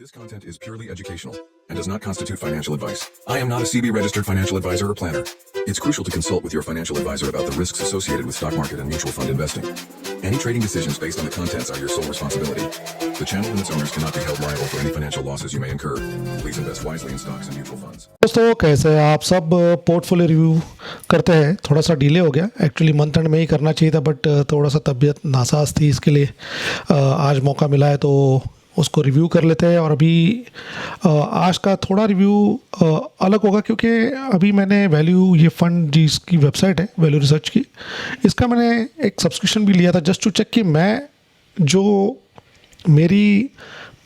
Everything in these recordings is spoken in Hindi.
This content is purely educational and does not constitute financial advice. I am not a CB registered financial advisor or planner. It's crucial to consult with your financial advisor about the risks associated with stock market and mutual fund investing. Any trading decisions based on the contents are your sole responsibility. The channel and its owners cannot be held liable for any financial losses you may incur. Please invest wisely in stocks and mutual funds. दोस्तों कैसे हैं आप सब। पोर्टफोलियो रिव्यू करते हैं। थोड़ा सा डिले हो गया, एक्चुअली मंथ एंड में ही करना चाहिए था, बट थोड़ा सा तबीयत नासाज थी, इसके लिए आज मौका मिला है तो उसको रिव्यू कर लेते हैं। और अभी आज का थोड़ा रिव्यू अलग होगा क्योंकि अभी मैंने वैल्यू ये फंड जिसकी वेबसाइट है वैल्यू रिसर्च की, इसका मैंने एक सब्सक्रिप्शन भी लिया था जस्ट टू चेक कि मैं जो मेरी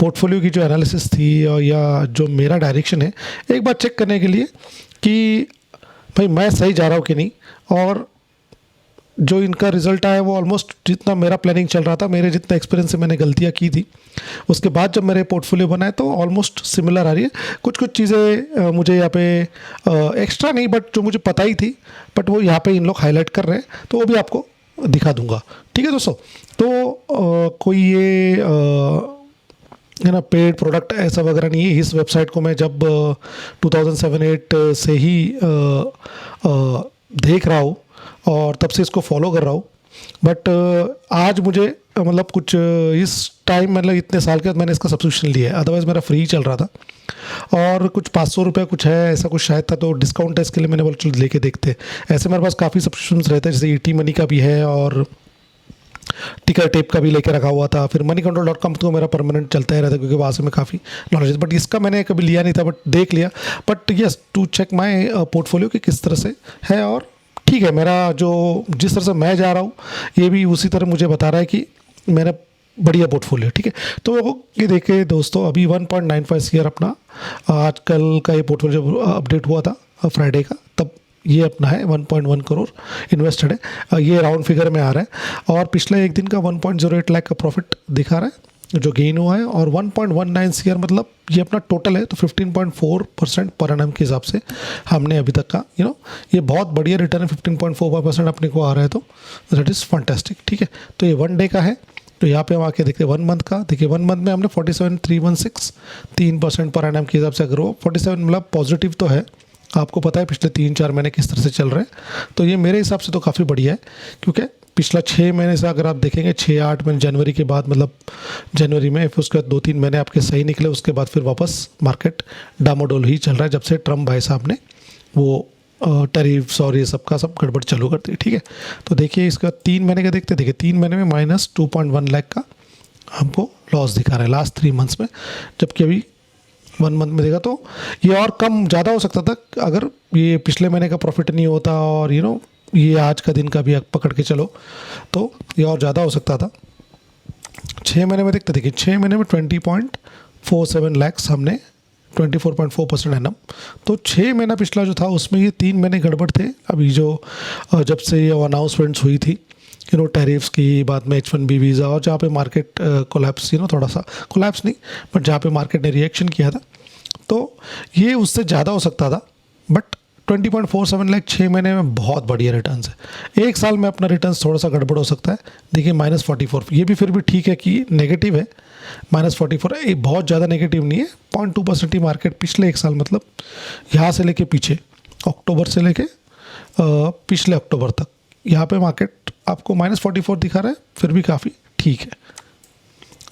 पोर्टफोलियो की जो एनालिसिस थी या जो मेरा डायरेक्शन है, एक बार चेक करने के लिए कि भाई मैं सही जा रहा हूँ कि नहीं। और जो इनका रिज़ल्ट आया वो ऑलमोस्ट जितना मेरा प्लानिंग चल रहा था, मेरे जितना एक्सपीरियंस से मैंने गलतियाँ की थी, उसके बाद जब मेरे पोर्टफोलियो बनाए तो ऑलमोस्ट सिमिलर आ रही है। कुछ चीज़ें मुझे यहाँ पे एक्स्ट्रा नहीं, बट जो मुझे पता ही थी, बट वो यहाँ पे इन लोग हाईलाइट कर रहे हैं, तो वो भी आपको दिखा दूंगा। ठीक है दोस्तों, तो कोई ये है ना पेड प्रोडक्ट ऐसा वगैरह नहीं है। इस वेबसाइट को मैं जब 2007-8 से ही देख रहा हूँ और तब से इसको फॉलो कर रहा हूँ, बट आज मुझे मतलब कुछ इस टाइम मतलब इतने साल के बाद मैंने इसका सब्सक्रिप्शन लिया है, अदरवाइज़ मेरा फ्री चल रहा था। और कुछ 500 रुपये कुछ है ऐसा कुछ शायद था, तो डिस्काउंट है इसके लिए मैंने बोला चलो लेके देखते हैं। ऐसे मेरे पास काफ़ी सब्सक्रिप्शन रहते हैं, जैसे ईटी मनी का भी है और टिकर टेप का भी लेके रखा हुआ था। फिर moneycontrol.com तो मेरा परमानेंट चलता ही रहता है क्योंकि वहाँ से मैं काफ़ी नॉलेज, बट इसका मैंने कभी लिया नहीं था, बट देख लिया। But yes, to check my portfolio कि किस तरह से है, और ठीक है मेरा जो जिस तरह से मैं जा रहा हूँ ये भी उसी तरह मुझे बता रहा है कि मेरा बढ़िया पोर्टफोलियो। ठीक है, तो ये देखिए दोस्तों, अभी 1.95 सीआर अपना आजकल का ये पोर्टफोलियो अपडेट हुआ था फ्राइडे का, तब ये अपना है 1.1 करोड़ इन्वेस्टेड है। ये राउंड फिगर में आ रहा है, और पिछले एक दिन का 1.08 लाख का प्रॉफिट दिखा रहा है जो गेन हुआ है, और 1.19 सीआर मतलब ये अपना टोटल है, तो 15.4% पर एनम के हिसाब से हमने अभी तक का ये बहुत बढ़िया रिटर्न है। 15.45% अपने को आ रहा है, तो दैट इज़ फैंटास्टिक। ठीक है, तो ये 1 डे का है, तो यहाँ पे हम आके देखते हैं 1 मंथ का। देखिए 1 मंथ में हमने 47,316 3% पर एनम के हिसाब से ग्रो। 47 मतलब पॉजिटिव तो है, आपको पता है पिछले 3-4 महीने किस तरह से चल रहे हैं, तो ये मेरे हिसाब से तो काफ़ी बढ़िया है। क्योंकि पिछला 6 महीने से अगर आप देखेंगे 6-8 महीने जनवरी के बाद, मतलब जनवरी में, फिर उसके बाद 2-3 महीने आपके सही निकले, उसके बाद फिर वापस मार्केट डामाडोल ही चल रहा है जब से ट्रम्प भाई साहब ने वो टैरिफ्स और ये सब का सब गड़बड़ चालू कर दी। ठीक है, तो देखिए इसका 3 महीने का देखते, देखिए 3 महीने में -2.1 लाख का हमको लॉस दिखा रहा है लास्ट 3 मंथ्स में, जबकि अभी 1 मंथ में देखा तो ये और कम ज़्यादा हो सकता था अगर ये पिछले महीने का प्रॉफिट नहीं होता, और ये आज का दिन का भी पकड़ के चलो तो ये और ज़्यादा हो सकता था। 6 महीने में देखते, देखिए 6 महीने में 20.47 लैक्स हमने 24.4% एनम, तो 6 महीना पिछला जो था उसमें ये 3 महीने गड़बड़ थे। अभी जो जब से ये अनाउंसमेंट्स हुई थी टैरिफ्स की, बाद में H1B वीज़ा, और जहाँ पे मार्केट कोलैप्स थोड़ा सा कोलैप्स नहीं, बट जहाँ पे मार्केट ने रिएक्शन किया था, तो ये उससे ज़्यादा हो सकता था। बट 20.47 लाख 6 महीने में बहुत बढ़िया रिटर्न्स है। एक साल में अपना रिटर्न्स थोड़ा सा गड़बड़ हो सकता है। देखिए -44, ये भी फिर भी ठीक है कि नेगेटिव है। -44 ये बहुत ज़्यादा नेगेटिव नहीं है, 0.2% ही मार्केट पिछले एक साल, मतलब यहाँ से लेके पीछे अक्टूबर से लेके पिछले अक्टूबर तक यहाँ पे मार्केट आपको -44 दिखा रहा है, फिर भी काफ़ी ठीक है।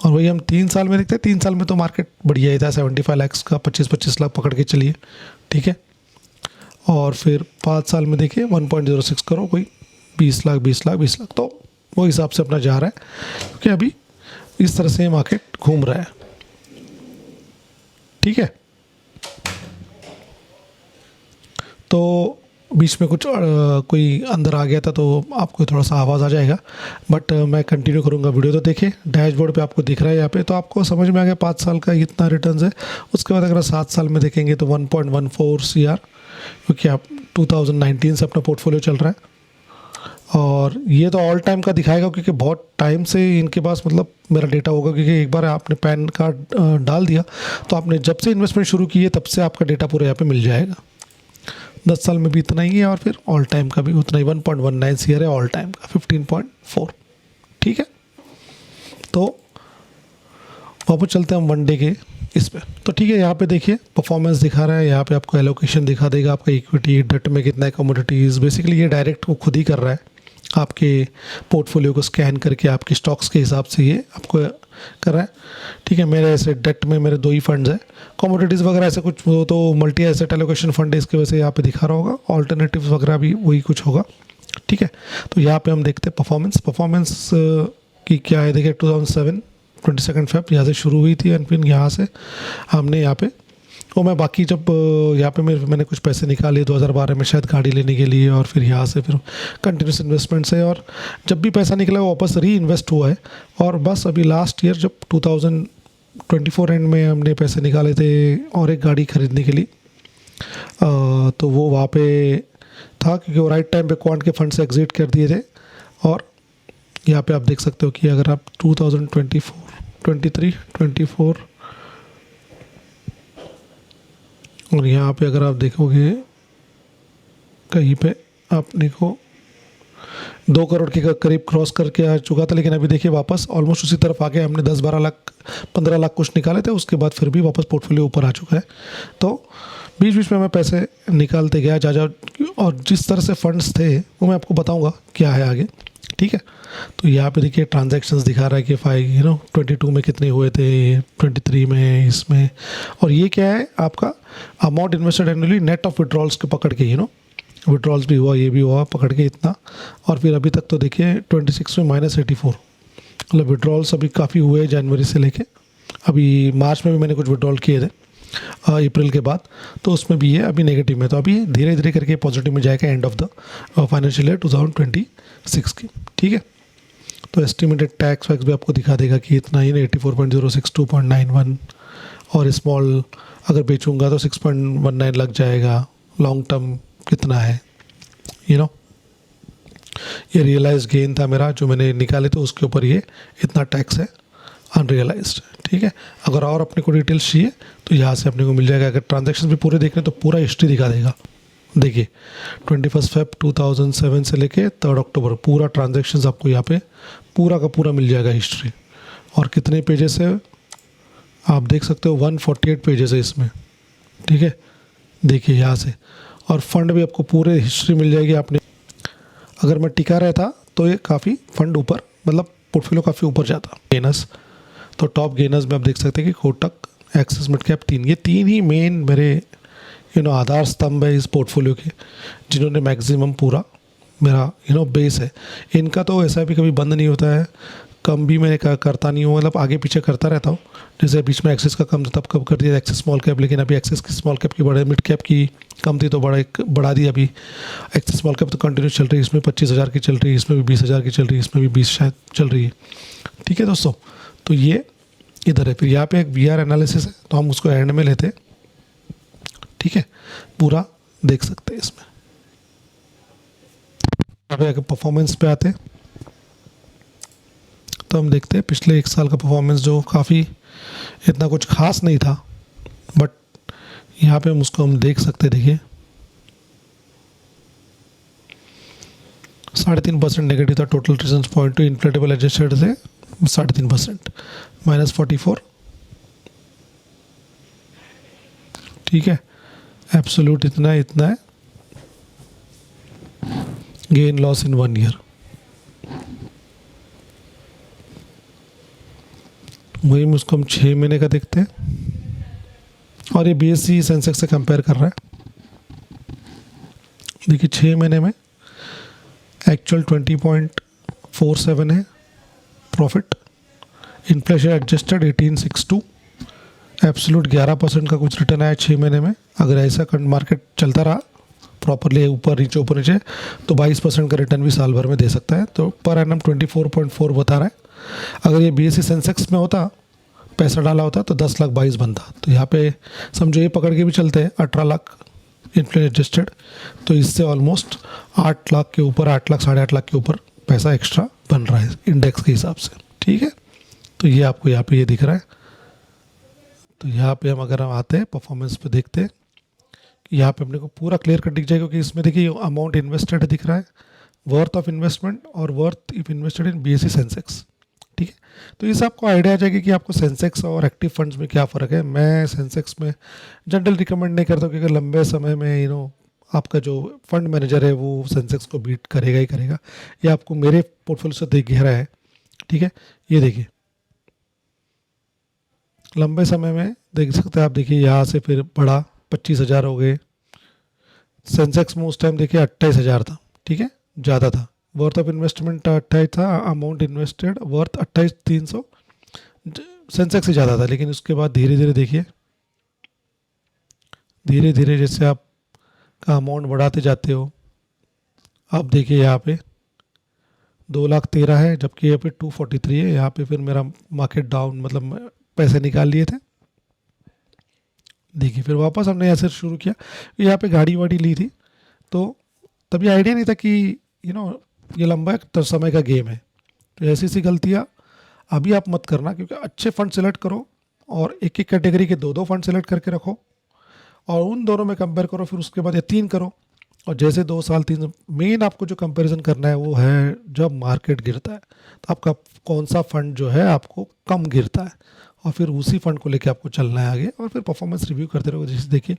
और वही हम 3 साल में देखते हैं, 3 साल में तो मार्केट बढ़िया ही था, 75 लाख का 25-25 लाख पकड़ के चलिए। ठीक है, और फिर 5 साल में देखिए 1.06 करोड़, कोई 20 लाख 20 लाख 20 लाख, तो वो हिसाब से अपना जा रहा है, क्योंकि अभी इस तरह से मार्केट घूम रहा है। ठीक है, तो बीच में कुछ कोई अंदर आ गया था तो आपको थोड़ा सा आवाज़ आ जाएगा, बट मैं कंटिन्यू करूँगा वीडियो। तो देखिए डैशबोर्ड पे आपको दिख रहा है यहाँ पे, तो आपको समझ में आ गया 5 साल का इतना रिटर्न्स है। उसके बाद अगर 7 साल में देखेंगे तो 1.14 सीआर, क्योंकि आप 2019 से अपना पोर्टफोलियो चल रहा है, और ये तो ऑल टाइम का दिखाएगा क्योंकि बहुत टाइम से इनके पास मतलब मेरा डेटा होगा, क्योंकि एक बार आपने पैन कार्ड डाल दिया तो आपने जब से इन्वेस्टमेंट शुरू की है तब से आपका डेटा पूरा यहाँ पे मिल जाएगा। 10 साल में भी इतना ही है, और फिर ऑल टाइम का भी उतना ही 1.19 सीआर है ऑल टाइम का 15.4। ठीक है, तो वापस चलते हैं हम 1 डे के इस पे। तो ठीक है, यहाँ पे देखिए परफॉर्मेंस दिखा रहा है, यहाँ पे आपको एलोकेशन दिखा देगा, आपका इक्विटी डेट में कितना है, कमोडिटीज़। बेसिकली ये डायरेक्ट वो खुद ही कर रहा है, आपके पोर्टफोलियो को स्कैन करके आपके स्टॉक्स के हिसाब से ये आपको कर रहा है। ठीक है, मेरे ऐसे डेट में मेरे 2 ही फंड्स हैं, कमोडिटीज़ वगैरह ऐसे कुछ वो तो मल्टी एसेट एलोकेशन फंड है, इसकी वजह से यहाँ पे दिखा रहा होगा। ऑल्टरनेटिव्स वगैरह भी वही कुछ होगा। ठीक है, तो यहाँ पे हम देखते हैं परफॉर्मेंस की क्या है। देखिए 2007 22 फेब यहाँ से शुरू हुई थी, एंड फिर यहाँ से हमने यहाँ पे और मैं बाकी जब यहाँ पे मैंने कुछ पैसे निकाले 2012 में शायद गाड़ी लेने के लिए, और फिर यहाँ से फिर कंटिन्यूस इन्वेस्टमेंट्स है, और जब भी पैसा निकला वो वापस री इन्वेस्ट हुआ है। और बस अभी लास्ट ईयर जब 2024 एंड में हमने पैसे निकाले थे और एक गाड़ी खरीदने के लिए, तो वो वहाँ पे था क्योंकि वो राइट टाइम पे क्वांट के फंड से एग्जिट कर दिए थे। और यहाँ पे आप देख सकते हो कि अगर आप 2024 23 24 और यहाँ पे अगर आप देखोगे कहीं पे आपने को 2 करोड़ के करीब क्रॉस करके आ चुका था, लेकिन अभी देखिए वापस ऑलमोस्ट उसी तरफ आके हमने 10-12 लाख 15 लाख कुछ निकाले थे, उसके बाद फिर भी वापस पोर्टफोलियो ऊपर आ चुका है। तो बीच बीच में मैं पैसे निकालते गया जा, और जिस तरह से फंड्स थे वो मैं आपको बताऊंगा क्या है आगे। ठीक है, तो यहाँ पे देखिए ट्रांजैक्शंस दिखा रहा है कि 22 में कितने हुए थे, 23 में, इसमें। और ये क्या है आपका amount invested annually net of withdrawals के पकड़ के, विड्रॉल्स भी हुआ, ये भी हुआ, पकड़ के इतना। और फिर अभी तक तो देखिए 26 में -84, मतलब विड्रॉल्स अभी काफ़ी हुए जनवरी से लेके अभी मार्च में भी मैंने कुछ विड्रॉल किए थे अप्रैल के बाद, तो उसमें भी ये अभी नेगेटिव में। तो अभी धीरे धीरे करके पॉजिटिव में जाएगा end of the financial year 2026 की। ठीक है, तो एस्टिमेटेड टैक्स वैक्स भी आपको दिखा देगा कि इतना ही 84.06 2.91, और स्मॉल अगर बेचूंगा तो 6.19 लग जाएगा। लॉन्ग टर्म कितना है, ये रियलाइज गेन था मेरा जो मैंने निकाले, तो उसके ऊपर ये इतना टैक्स है अनरियलाइज्ड। ठीक है, अगर और अपने को डिटेल्स चाहिए तो यहाँ से अपने को मिल जाएगा। अगर ट्रांजैक्शन भी पूरे देखने तो पूरा हिस्ट्री दिखा देगा। देखिए 21 फेब 2007 से लेके 3 अक्टूबर पूरा ट्रांजैक्शंस आपको यहाँ पे पूरा का पूरा मिल जाएगा हिस्ट्री। और कितने पेजेस है आप देख सकते हो, 148 पेजेस है इसमें। ठीक है, देखिए यहाँ से, और फंड भी आपको पूरे हिस्ट्री मिल जाएगी। आपने अगर मैं टिका रहता तो ये काफ़ी फंड ऊपर, मतलब पोर्टफोलियो काफ़ी ऊपर जाता। गेनर्स तो टॉप गेनर्स में आप देख सकते हैं कि कोटक, एक्सिस मिड कैप, 3, ये 3 ही मेन मेरे आधार स्तंभ है इस पोर्टफोलियो के, जिन्होंने मैक्सिमम पूरा मेरा बेस है। इनका तो ऐसा भी कभी बंद नहीं होता है, कम भी मैं करता नहीं हूँ, मतलब आगे पीछे करता रहता हूँ। जैसे बीच में एक्सिस का कम था तब कब कर दिया एक्सिस स्मॉल कैप, लेकिन अभी एक्सिस की स्मॉल कैप की बढ़े, मिड कैप की कम थी तो बढ़ा दी। अभी एक्सिस स्मॉल कैप तो कंटिन्यू चल रही है, इसमें 25,000 की चल रही है, इसमें भी 20,000 की चल रही है, इसमें भी 20 शायद चल रही है। ठीक है दोस्तों, तो ये इधर है। फिर यहाँ पे एक VR एनालिसिस है, तो हम उसको एंड में लेते हैं। ठीक है, पूरा देख सकते हैं इसमें। यहाँ पे अगर परफॉर्मेंस पे आते हैं तो हम देखते हैं पिछले 1 साल का परफॉर्मेंस, जो काफ़ी इतना कुछ खास नहीं था, बट यहाँ पे हम देख सकते हैं। देखिए 3.5% नेगेटिव था total reasons point to inflation adjusted से 3.5% -44। ठीक है, एब्सोल्यूट इतना है गेन लॉस इन 1 ईयर। वही उसको हम 6 महीने का देखते हैं, और ये BSE सेंसेक्स से कंपेयर कर रहा है। देखिए 6 महीने में एक्चुअल 20.47 है प्रॉफिट, इन्फ्लेशन एडजस्टेड 1862, एब्सोल्यूट 11% का कुछ रिटर्न आया 6 महीने में। अगर ऐसा मार्केट चलता रहा प्रॉपरली ऊपर नीचे तो 22% का रिटर्न भी साल भर में दे सकता है। तो पर एनम 24.4 बता रहा है। अगर ये BSE सेंसेक्स में होता, पैसा डाला होता तो 10 लाख 22 बनता। तो यहाँ पे समझो ये पकड़ के भी चलते हैं 18 लाख इन्फ्लेशन एडजस्टेड, तो इससे ऑलमोस्ट 8 लाख के ऊपर, 8 लाख 8.5 लाख के ऊपर पैसा एक्स्ट्रा बन रहा है इंडेक्स के हिसाब से। ठीक है, तो ये आपको यहाँ पे ये दिख रहा है। तो यहाँ पे अगर हम आते हैं परफॉर्मेंस पे देखते हैं, यहाँ पे अपने को पूरा क्लियर कट दिख जाएगा, क्योंकि इसमें देखिए अमाउंट इन्वेस्टेड दिख रहा है, वर्थ ऑफ इन्वेस्टमेंट और worth if invested in BSE Sensex. ठीक है। तो इससे आपको आइडिया आ जाएगी कि आपको सेंसेक्स और एक्टिव फंड्स में क्या फ़र्क है। मैं सेंसेक्स में जनरल रिकमेंड नहीं करता क्योंकि लंबे समय में आपका जो फंड मैनेजर है वो सेंसेक्स को बीट करेगा ही करेगा। ये आपको मेरे पोर्टफोलियो से दिख रहा है, ठीक है। ये देखिए लंबे समय में देख सकते हैं आप, देखिए यहाँ से फिर बढ़ा 25,000 हो गए। सेंसेक्स में उस टाइम देखिए 28,000 था, ठीक है, ज़्यादा था। वर्थ ऑफ इन्वेस्टमेंट 28 था, अमाउंट इन्वेस्टेड वर्थ 28,300, सेंसेक्स से ज़्यादा था। लेकिन उसके बाद धीरे धीरे देखिए, धीरे धीरे जैसे आप का अमाउंट बढ़ाते जाते हो, अब देखिए यहाँ पे 2,13,000 है, जबकि यहाँ पे 243 है। यहाँ पे फिर मेरा मार्केट डाउन, मतलब पैसे निकाल लिए थे। देखिए फिर वापस हमने ऐसे शुरू किया, यहाँ पे गाड़ी वाड़ी ली थी, तो तभी आइडिया नहीं था कि ये लंबा समय का गेम है। तो ऐसी सी गलतियाँ अभी आप मत करना, क्योंकि अच्छे फंड सेलेक्ट करो और एक एक कैटेगरी के 2-2 फंड सेलेक्ट करके रखो और उन दोनों में कंपेयर करो। फिर उसके बाद ये 3 करो, और जैसे 2 साल 3, मेन आपको जो कंपैरिजन करना है वो है जब मार्केट गिरता है तो आपका कौन सा फंड जो है आपको कम गिरता है, और फिर उसी फंड को लेके आपको चलना है आगे, और फिर परफॉर्मेंस रिव्यू करते रहो। जैसे देखिए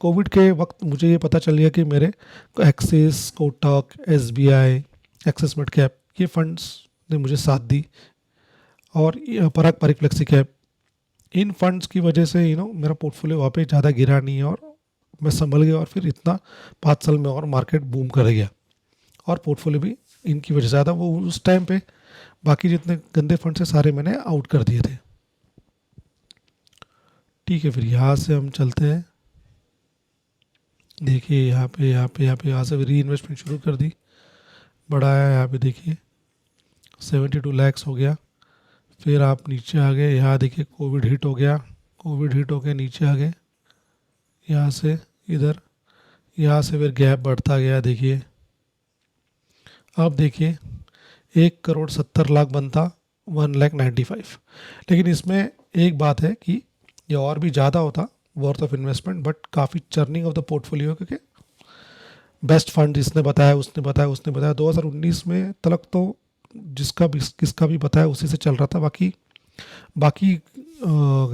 कोविड के वक्त मुझे ये पता चल गया कि मेरे axis, Kotak, SBI, axis mid cap, ये फंड्स ने मुझे साथ दी, और पराग पारिक फ्लेक्सी कैप, इन फंड्स की वजह से मेरा पोर्टफोलियो वहाँ पे ज़्यादा गिरा नहीं है और मैं संभल गया। और फिर इतना 5 साल में और मार्केट बूम कर गया और पोर्टफोलियो भी इनकी वजह से ज़्यादा, वो उस टाइम पे बाकी जितने गंदे फंड से सारे मैंने आउट कर दिए थे। ठीक है, फिर यहाँ से हम चलते हैं। देखिए यहाँ से री इन्वेस्टमेंट शुरू कर दी, बढ़ाया। यहाँ पे देखिए 72 लाख हो गया। फिर आप नीचे आ गए, यहाँ देखिए कोविड हिट हो गया, कोविड हिट हो के नीचे आ गए, यहाँ से इधर, यहाँ से फिर गैप बढ़ता गया। देखिए अब देखिए 1,70,00,000 बनता 1,95,000। लेकिन इसमें एक बात है कि ये और भी ज़्यादा होता वर्थ ऑफ इन्वेस्टमेंट, बट काफ़ी चर्निंग ऑफ द पोर्टफोलियो, क्योंकि बेस्ट फंड इसने बताया, उसने बताया, उसने बताया। 2019 में तलक तो किसका भी बताया उसी से चल रहा था। बाकी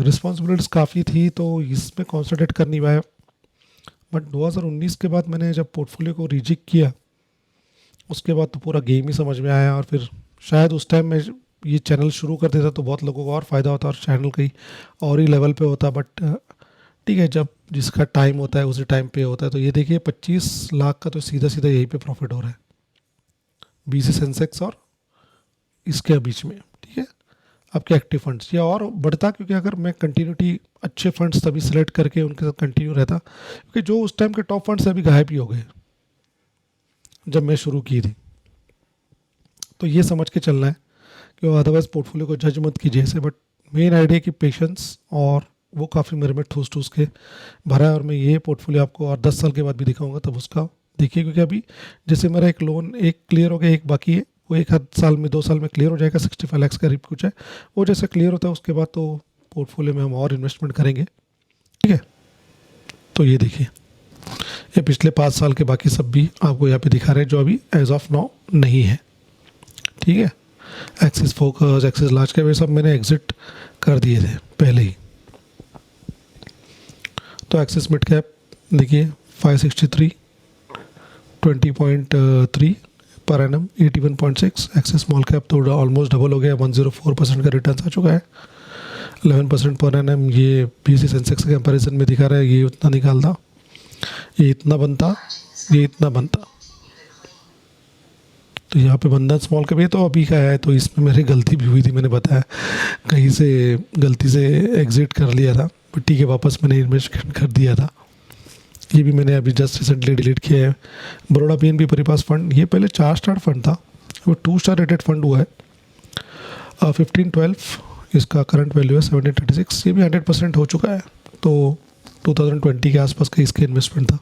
रिस्पॉन्सिबिलिटीज़ काफ़ी थी तो इसमें कॉन्सेंट्रेट कर नहीं पाया। बट 2019 के बाद मैंने जब पोर्टफोलियो को रिजिक किया, उसके बाद तो पूरा गेम ही समझ में आया। और फिर शायद उस टाइम में ये चैनल शुरू कर देता तो बहुत लोगों को और फ़ायदा होता और चैनल कहीं और ही लेवल पे होता। बट ठीक है, जब जिसका टाइम होता है उसी टाइम पे होता है। तो ये देखिए 25 लाख का तो सीधा सीधा यहीं पे प्रॉफिट हो रहा है, BC सेंसेक्स और इसके बीच में। ठीक है, आपके एक्टिव फंड्स ये और बढ़ता, क्योंकि अगर मैं कंटिन्यूटी अच्छे फंड्स तभी सेलेक्ट करके उनके साथ कंटिन्यू रहता, क्योंकि जो उस टाइम के टॉप फंड्स अभी गायब ही हो गए जब मैं शुरू की थी। तो ये समझ के चलना है कि अदरवाइज पोर्टफोलियो को जज मत कीजिए ऐसे। बट मेन आइडिया कि पेशेंस, और वो काफ़ी मेरे में ठूस ठूस के भरा है। और मैं ये पोर्टफोलियो आपको और 10 साल के बाद भी दिखाऊंगा, तब उसका देखिए। क्योंकि अभी जैसे मेरा एक लोन एक क्लियर हो गया, एक बाकी है, वो 1 साल में 2 साल में क्लियर हो जाएगा। 65 लाख का करीब कुछ है, वो जैसे क्लियर होता है उसके बाद तो पोर्टफोलियो में हम और इन्वेस्टमेंट करेंगे। ठीक है, तो ये देखिए ये पिछले 5 साल के बाकी सब भी आपको यहाँ पे दिखा रहे हैं, जो अभी एज ऑफ नाउ नहीं है। ठीक है, axis focus, axis large cap, ये सब मैंने एग्जिट कर दिए थे पहले ही। तो एक्सिस मिड कैप देखिए 563, 20.3 per annum, 81.6। Axis small cap तो ऑलमोस्ट डबल हो गया, 104% का रिटर्न आ चुका है, 11% पर एनम। ये BSE सेंसेक्स के कंपैरिजन में दिखा रहा है, ये उतना निकालता, ये इतना बनता, ये इतना बनता। तो यहाँ पे बंधन स्मॉल कैप ये तो अभी का है, तो इसमें मेरी गलती भी हुई थी, मैंने बताया कहीं से गलती से एग्जिट कर लिया था। बट ठीक है, वापस मैंने इन्वेस्ट कर दिया था। ये भी मैंने अभी जस्ट रिसेंटली डिलीट किया है। बड़ौदा PNB परिपास फंड, ये पहले 4 स्टार फंड था, वो 2 स्टार रेटेड फंड हुआ है। 1512 इसका करंट वैल्यू है, 1736। ये भी 100% हो चुका है, तो 2020 के आसपास का इसका इन्वेस्टमेंट था,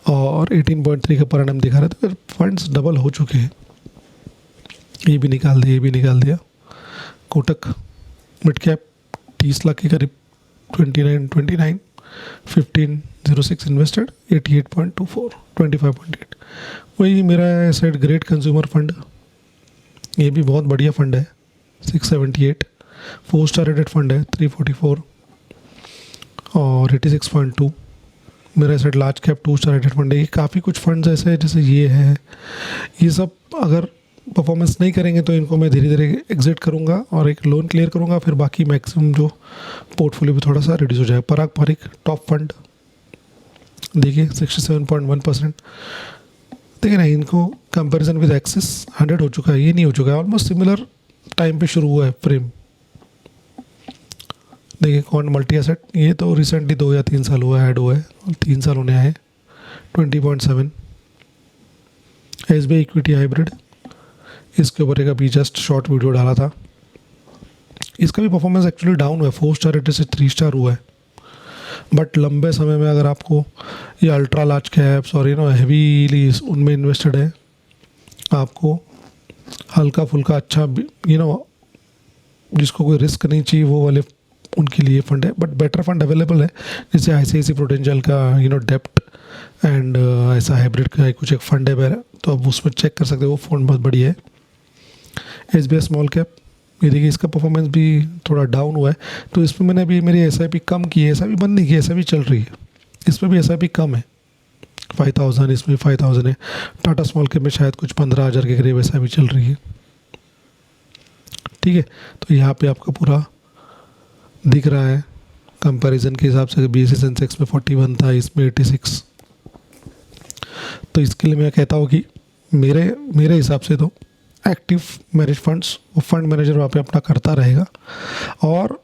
और 18.3 का पर एनम दिखा रहा था। फिर फंड्स डबल हो चुके हैं, ये भी निकाल दिया, ये भी निकाल दिया। कोटक मिड कैप 30 लाख के करीब, 29 1506 इन्वेस्टेड, 88.24, 25.8। वही मेरा एसेट ग्रेट कंज्यूमर फंड, ये भी बहुत बढ़िया फंड है, 678, 4 स्टार रेटेड फंड है 344 और 86.2। मेरा asset large cap 2 star rated fund है। ये काफ़ी कुछ फंड्स ऐसे हैं जैसे ये है, ये सब अगर परफॉर्मेंस नहीं करेंगे तो इनको मैं धीरे धीरे एग्जिट करूंगा और एक लोन क्लियर करूंगा, फिर बाकी मैक्सिमम जो पोर्टफोलियो भी थोड़ा सा रिड्यूस हो जाए। पराग पारिक टॉप फंड देखिए 67.1%। देखिए ना, इनको कंपैरिजन विद एक्सिस 100 हो चुका है, ये नहीं हो चुका है, ऑलमोस्ट सिमिलर टाइम पे शुरू हुआ है फ्रेम। देखिए कौन मल्टी एसेट, ये तो रिसेंटली 2 या 3 साल हुआ ऐड हुआ है, 3 साल होने आए। 20.7 SBI इक्विटी हाइब्रिड, इसके ऊपर एक अभी जस्ट शॉर्ट वीडियो डाला था। इसका भी परफॉर्मेंस एक्चुअली डाउन हुआ है, 4 स्टार रेटेड से 3 स्टार हुआ है। बट लंबे समय में अगर आपको ये अल्ट्रा लार्ज कैप्स और हैवीली उनमें इन्वेस्टेड है, आपको हल्का फुल्का अच्छा जिसको कोई रिस्क नहीं चाहिए वो वाले उनके लिए फंड है। बट बेटर फंड अवेलेबल है, जैसे ICICI प्रूडेंशियल का डेप्ट एंड ऐसा हाइब्रिड का कुछ एक फंड है मेरा, तो आप उसमें चेक कर सकते हो, वो फंड बहुत बढ़िया है। SBI स्मॉल कैप, ये देखिए इसका परफॉर्मेंस भी थोड़ा डाउन हुआ है, तो इसमें मैंने अभी मेरी SIP कम की है, SIP बंद नहीं की, SIP चल रही है, इसमें भी SIP कम है 5000, इसमें 5000 है। टाटा स्मॉल कैप में शायद कुछ 15,000 के करीब SIP चल रही है। ठीक है, तो यहाँ पे आपका पूरा दिख रहा है कंपैरिजन के हिसाब से। BSE सेंसेक्स में 41 था, इसमें 86। तो इसके लिए मैं कहता हूँ कि मेरे हिसाब से तो एक्टिव मैनेज फंड्स, वो फंड मैनेजर वहाँ पे अपना करता रहेगा, और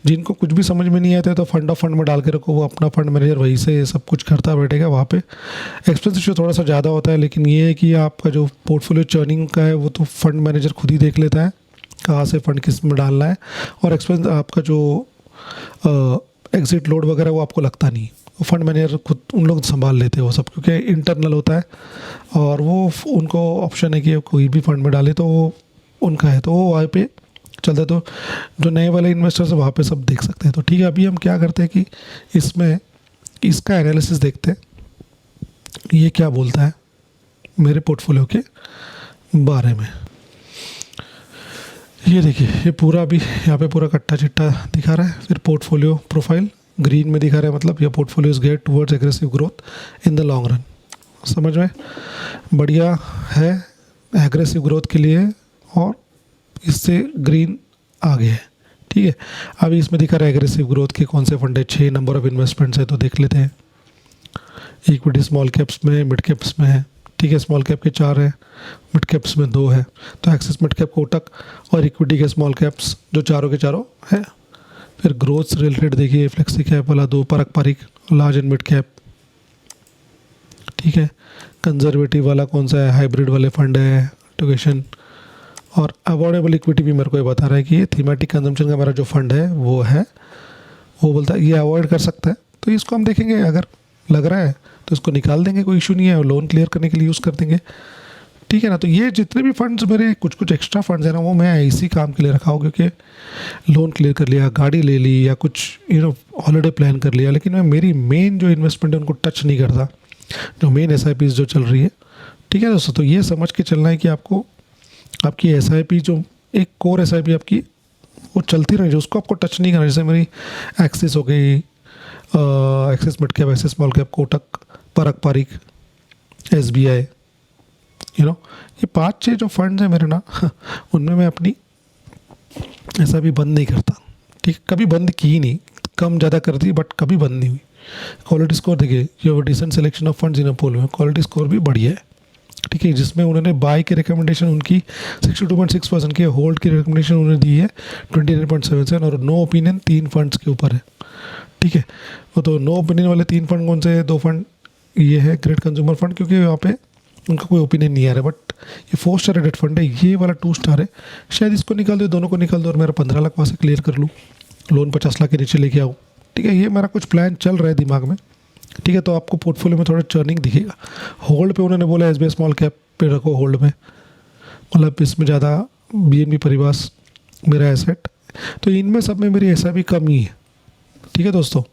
जिनको कुछ भी समझ में नहीं आता है तो फंड ऑफ फंड में डाल के रखो, वो अपना फंड मैनेजर वहीं से सब कुछ करता बैठेगा। वहाँ पे एक्सपेंस रेशियो थोड़ा सा ज़्यादा होता है, लेकिन ये है कि आपका जो पोर्टफोलियो चर्निंग का है वो तो फंड मैनेजर खुद ही देख लेता है कहाँ से फंड किस में डालना है, और एक्सपेंस आपका जो एग्जिट लोड वगैरह वो आपको लगता नहीं, वो फंड मैनेजर खुद उन लोग संभाल लेते हैं वो सब, क्योंकि इंटरनल होता है और वो उनको ऑप्शन है कि कोई भी फंड में डाले तो वो उनका है, तो वो वहाँ पे चलता है। तो जो नए वाले इन्वेस्टर्स है वहाँ पे सब देख सकते हैं। तो ठीक है, अभी हम क्या करते हैं कि इसमें इसका एनालिसिस देखते हैं, ये क्या बोलता है मेरे पोर्टफोलियो के बारे में। ये देखिए, ये पूरा अभी यहाँ पे पूरा कट्टा चिट्टा दिखा रहा है। फिर पोर्टफोलियो प्रोफाइल ग्रीन में दिखा रहा है, मतलब ये portfolio is get towards aggressive growth in the long run. समझ में बढ़िया है एग्रेसिव ग्रोथ के लिए, और इससे ग्रीन आ गया है। ठीक है, अभी इसमें दिखा रहा है एग्रेसिव ग्रोथ के कौन से फंड है, 6 नंबर ऑफ इन्वेस्टमेंट्स है, तो देख लेते हैं। इक्विटी स्मॉल कैप्स में, मिड कैप्स में है। ठीक है, स्मॉल कैप के 4 है, मिड कैप्स में 2 है। तो एक्सिस मिड कैप, कोटक और इक्विटी के स्मॉल कैप्स जो चारों के चारों है। फिर ग्रोथ से रिलेटेड देखिए, फ्लेक्सी कैप वाला 2, Parag Parikh large and mid cap. ठीक है, कंजर्वेटिव वाला कौन सा है, हाइब्रिड वाले फंड है, एडुकेशन। और अवॉर्डेबल इक्विटी भी मेरे को ये बता रहा है कि ये थीमेटिक कंजम्पशन का मेरा जो फंड है वो है, वो बोलता है ये अवॉइड कर सकता है, तो इसको हम देखेंगे, अगर लग रहा है तो इसको निकाल देंगे, कोई इशू नहीं है, लोन क्लियर करने के लिए यूज़ कर देंगे। ठीक है ना, तो ये जितने भी फंड्स मेरे कुछ एक्स्ट्रा फंड्स हैं ना, वो मैं इसी काम के लिए रखा हूँ, क्योंकि लोन क्लियर कर लिया, गाड़ी ले ली, या कुछ हॉलीडे प्लान कर लिया, लेकिन मैं मेरी मेन जो इन्वेस्टमेंट है उनको टच नहीं करता, जो मेन SIP जो चल रही है। ठीक है दोस्तों, तो ये समझ के चलना है कि आपको आपकी SIP जो एक कोर SIP आपकी वो चलती रहे, जो उसको आपको टच नहीं करना। जैसे मेरी एक्सिस हो गई, Axis mid cap, Axis small cap, Kotak, Parag Parikh, SBI, ये 5-6 जो फंड्स हैं मेरे ना, उनमें मैं अपनी SIP बंद नहीं करता। ठीक, कभी बंद की ही नहीं, कम ज़्यादा कर दी बट कभी बंद नहीं हुई। क्वालिटी स्कोर देखिए, ये डिसेंट सिलेक्शन ऑफ फंड्स इन अ पोल में क्वालिटी स्कोर भी बढ़िया है। ठीक है, जिसमें उन्होंने बाय की रिकमेंडेशन उनकी 62.6% की, होल्ड की रिकमेंडेशन उन्होंने दी है 29.77, और नो ओपिनियन 3 फंड्स के ऊपर है। ठीक है, तो नो ओपिनियन वाले 3 फंड कौन से हैं? 2 फंड ये है ग्रेट कंज्यूमर फंड, क्योंकि यहाँ पे उनका कोई ओपिनियन नहीं आ रहा है, बट ये 4 स्टार रेटेड फंड है, ये वाला 2 स्टार है। शायद इसको निकाल दो, दोनों को निकाल दो, और मेरा 15 लाख वहाँ से क्लियर कर लूँ, लोन 50 लाख के नीचे लेके आऊँ। ठीक है, ये मेरा कुछ प्लान चल रहा है दिमाग में। ठीक है, तो आपको पोर्टफोलियो में थोड़ा चर्निंग दिखेगा। होल्ड पे उन्होंने बोला SBI स्मॉल कैप पे रखो होल्ड में, मतलब इसमें ज़्यादा BNB परिवास मेरा एसेट, तो इनमें सब में मेरी SIP कम ही है। ठीक है दोस्तों,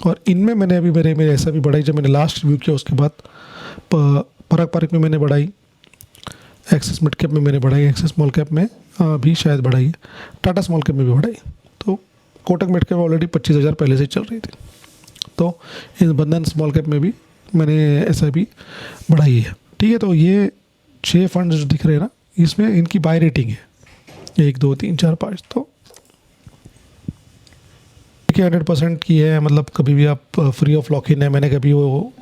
और इनमें मैंने अभी मेरे SIP बढ़ाई, जब मैंने लास्ट रिव्यू किया उसके बाद पराग पारिक में मैंने बढ़ाई, एक्सिस मिड कैप में मैंने बढ़ाई, एक्सिस स्मॉल कैप में भी शायद बढ़ाई है, टाटा स्मॉल कैप में भी बढ़ाई। तो कोटक मिड कैप ऑलरेडी 25,000 पहले से चल रही थी, तो इस बंधन स्मॉल कैप में भी मैंने SIP बढ़ाई है। ठीक है, तो ये 6 फंड जो दिख रहे हैं ना, इसमें इनकी बाय रेटिंग है 1 2 3 4 5, तो 100% की है, मतलब कभी भी आप फ्री ऑफ लॉक इन है। मैंने कभी वो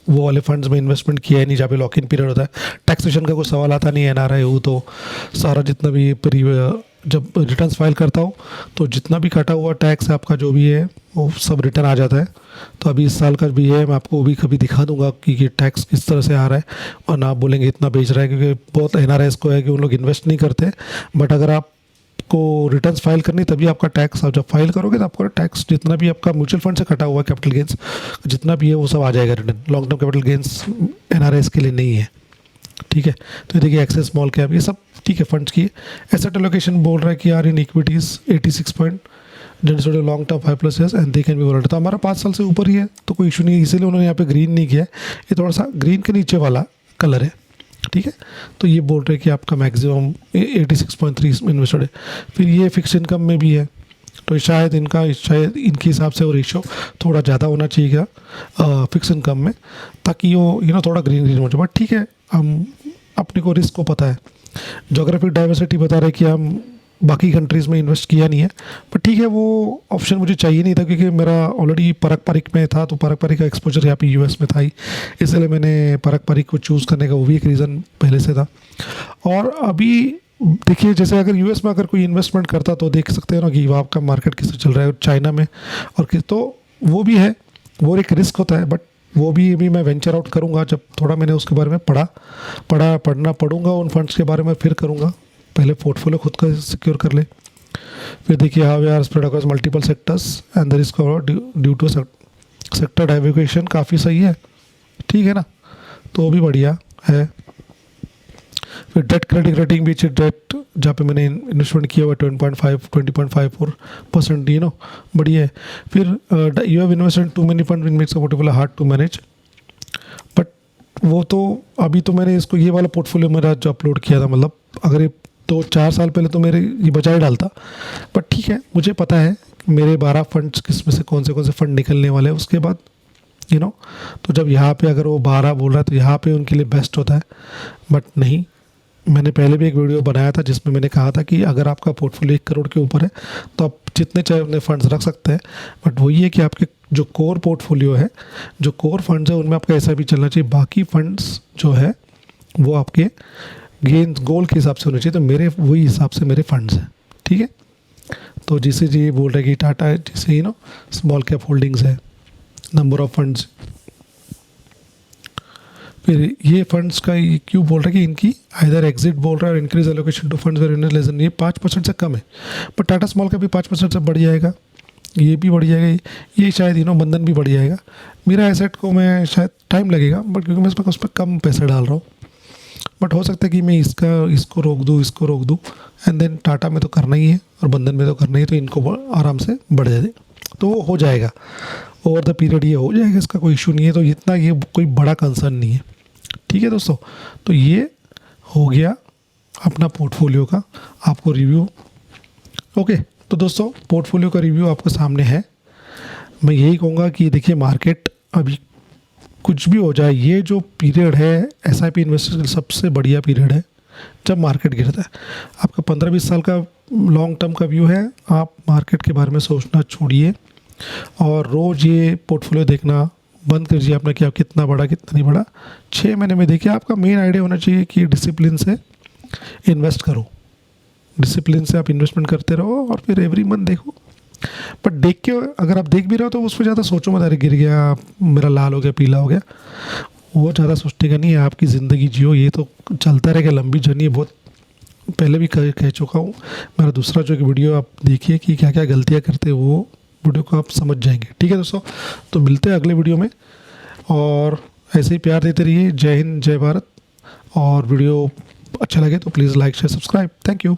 वाले फंड्स में इन्वेस्टमेंट किया है नहीं जहाँ पे लॉक इन पीरियड होता है। टैक्सेशन का कोई सवाल आता नहीं है, NRI हूँ तो सारा जितना भी जब रिटर्न्स फाइल करता हूँ तो जितना भी कटा हुआ टैक्स आपका जो भी है वो सब रिटर्न आ जाता है। तो अभी इस साल का भी है, मैं आपको भी कभी दिखा दूंगा कि ये टैक्स किस तरह से आ रहा है, और ना आप बोलेंगे इतना बेच रहा है, क्योंकि बहुत NRIs को है कि उन लोग इन्वेस्ट नहीं करते, बट अगर आप को रिटर्न्स फाइल करनी तभी आपका टैक्स, जब फाइल करोगे तो आपका टैक्स जितना भी आपका म्यूचुअल फंड से कटा हुआ है कैपिटल गेंस जितना भी है वो सब आ जाएगा return. Long term capital gains NRIs के लिए नहीं है। ठीक है, तो देखिए एक्सेस स्मॉल कैप ये सब ठीक है फंड्स की। एसेट एलोकेशन बोल रहा है कि यार इन equities 86 point generate long term 5+ years and they can be volatile, तो हमारा 5 साल से ऊपर ही है तो कोई इशू नहीं है, इसीलिए उन्होंने यहाँ पे ग्रीन नहीं किया है, ये थोड़ा सा ग्रीन के नीचे वाला कलर है। ठीक है, तो ये बोल रहे हैं कि आपका मैक्सिमम 86.3 इन्वेस्टेड है। फिर ये फिक्स इनकम में भी है, तो शायद इनके हिसाब से वो रेशियो थोड़ा ज़्यादा होना चाहिए फिक्स इनकम में, ताकि वो थोड़ा ग्रीन हो जाए। बट ठीक है, हम अपने को रिस्क को पता है, जोग्राफिक डाइवर्सिटी बता रहे कि हम बाकी कंट्रीज़ में इन्वेस्ट किया नहीं है, पर ठीक है वो ऑप्शन मुझे चाहिए नहीं था, क्योंकि मेरा ऑलरेडी पारंपरिक में था, तो पारंपरिक का एक्सपोजर यहाँ पे US में था ही, इसलिए मैंने पारंपरिक को चूज़ करने का वो भी एक रीज़न पहले से था। और अभी देखिए जैसे अगर US में अगर कोई इन्वेस्टमेंट करता तो देख सकते हैं ना कि आपका मार्केट किस चल रहा है, चाइना में और किस, तो वो भी है, वो एक रिस्क होता है, बट वो भी अभी मैं वेंचर आउट करूँगा जब थोड़ा मैंने उसके बारे में पढ़ूंगा उन फंड्स के बारे में, फिर करूँगा। पहले पोर्टफोलियो खुद का सिक्योर कर ले, फिर देखिए how we are spread across multiple sectors and the risk due to sector diversification काफ़ी सही है। ठीक है ना, तो वो भी बढ़िया है। फिर डेट क्रेडिट रेटिंग भी डेट जहाँ पे मैंने इन्वेस्टमेंट किया हुआ 20.54% बढ़िया है। फिर you have invested too many fund which makes a portfolio hard to manage, but वो तो अभी तो मैंने इसको ये वाला पोर्टफोलियो मेरा जो अपलोड किया था, मतलब अगर ये 2-4 साल पहले तो मेरे ये बचा ही डालता, बट ठीक है मुझे पता है मेरे 12 फंड्स किस में से कौन से फंड निकलने वाले हैं उसके बाद तो जब यहाँ पे अगर वो 12 बोल रहा है तो यहाँ पे उनके लिए बेस्ट होता है, बट नहीं, मैंने पहले भी एक वीडियो बनाया था जिसमें मैंने कहा था कि अगर आपका पोर्टफोलियो 1 करोड़ के ऊपर है तो आप जितने चाहे उतने फंड्स रख सकते हैं, बट वही है कि आपके जो कोर पोर्टफोलियो है, जो कोर फंड्स है उनमें आपका ऐसा भी चलना चाहिए, बाकी फंड्स जो है वो आपके गेन गोल के हिसाब से होने चाहिए। तो मेरे वही हिसाब से मेरे फंड्स हैं। ठीक है, तो जिसे जी बोल रहे कि टाटा है, जिसे स्मॉल कैप होल्डिंग्स है, नंबर ऑफ फंड्स। फिर ये फंड्स का ये क्यों बोल रहा है कि इनकी आइदर एग्जिट बोल रहा है और increase allocation to funds where less than, ये 5% से कम है, पर टाटा स्मॉल का भी 5% से बढ़ जाएगा, ये भी बढ़ जाएगा, ये शायद बंधन भी बढ़ जाएगा। मेरा एसेट को मैं शायद टाइम लगेगा, बट क्योंकि मैं उस पर कम पैसे डाल रहा हूँ, बट हो सकता है कि मैं इसको रोक दूँ एंड देन टाटा में तो करना ही है और बंधन में तो करना ही है, तो इनको आराम से बढ़ जाए तो वो हो जाएगा ओवर द पीरियड, ये हो जाएगा, इसका कोई इशू नहीं है। तो इतना ये कोई बड़ा कंसर्न नहीं है। ठीक है दोस्तों, तो ये हो गया अपना पोर्टफोलियो का आपको रिव्यू। ओके, तो दोस्तों पोर्टफोलियो का रिव्यू आपके सामने है। मैं यही कहूँगा कि देखिए मार्केट अभी कुछ भी हो जाए, ये जो पीरियड है SIP इन्वेस्टर्स के लिए सबसे बढ़िया पीरियड है जब मार्केट गिरता है। आपका 15-20 साल का लॉन्ग टर्म का व्यू है, आप मार्केट के बारे में सोचना छोड़िए और रोज़ ये पोर्टफोलियो देखना बंद कीजिए अपना कि आप कितना बढ़ा कितना नहीं बढ़ा। 6 महीने में देखिए, आपका मेन आइडिया होना चाहिए कि डिसिप्लिन से इन्वेस्ट करो, डिसिप्लिन से आप इन्वेस्टमेंट करते रहो और फिर एवरी मंथ देखो। बट देख के अगर आप देख भी रहे हो तो उस पर ज़्यादा सोचो मत, अरे गिर गया मेरा लाल हो गया पीला हो गया, वो ज़्यादा सोचने का नहीं है। आपकी ज़िंदगी जियो, ये तो चलता रहेगा, लंबी जर्नी है, बहुत पहले भी कह चुका हूँ। मेरा दूसरा जो एक वीडियो आप देखिए कि क्या क्या गलतियाँ करते हैं, वो वीडियो को आप समझ जाएंगे। ठीक है दोस्तों, तो मिलते हैं अगले वीडियो में और ऐसे ही प्यार देते रहिए। जय हिंद, जय भारत। और वीडियो अच्छा लगे तो please like share subscribe. Thank you.